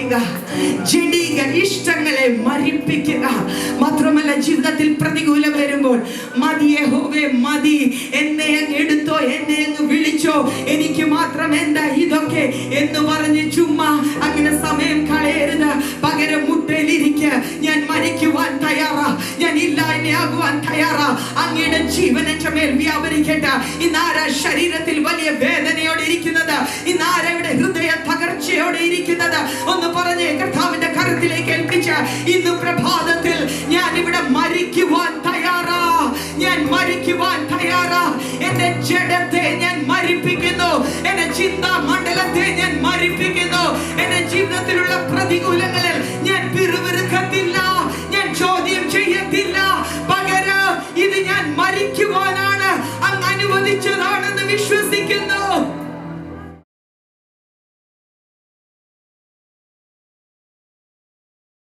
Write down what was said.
മരിപ്പിക്കുക, ജഡിക ഇഷ്ടങ്ങളെ മരിപ്പിക്കുക. മാത്രമല്ല, ജീവിതത്തിൽ പ്രതികൂലം വരുമ്പോൾ മതി യഹോവേ മതി, എന്നെ അങ്ങ് എടുത്തോ, എന്നെ അങ്ങ് വിളിച്ചോ, എനിക്ക് മാത്രം എന്താ ഇതൊക്കെ എന്ന് പറഞ്ഞ് ചുമ്മാ അങ്ങനെ സമയം കളയരുത്. പകരം മുട്ടയിലിരിക്കുക, ഞാൻ മരിക്കുവാൻ തയ്യാറാ, ഞാൻ ഇല്ലായ്മയാകുവാൻ തയ്യാറാ, അങ്ങയുടെ ജീവൻ എന്റെ മേൽ വ്യാപരിക്കട്ടെ. ഇന്നാരാ ശരീരത്തിൽ വലിയ വേദനയോടെ ഇരിക്കുന്നത്? ഇന്നാരയുടെ ഹൃദയ തകർച്ചയോടെ ഇരിക്കുന്നത്? ഒന്ന് പറഞ്ഞ് കർത്താവിന്റെ കരത്തിലേക്ക് ഏൽപ്പിച്ച ഇന്ന് പ്രഭാതത്തിൽ ഞാൻ ഇവിടെ മരിക്കുവാൻ തയ്യാറാ, ഞാൻ മരിക്കുവാൻ തയ്യാറാ. എന്റെ ജഡത്തെ ഞാൻ മരിപ്പിക്കുന്നു, എന്റെ ചിന്താ മണ്ഡലത്തെ ഞാൻ മരിപ്പിക്കുന്നു, എന്റെ ജീവിതത്തിലുള്ള പ്രതികൂലങ്ങളെ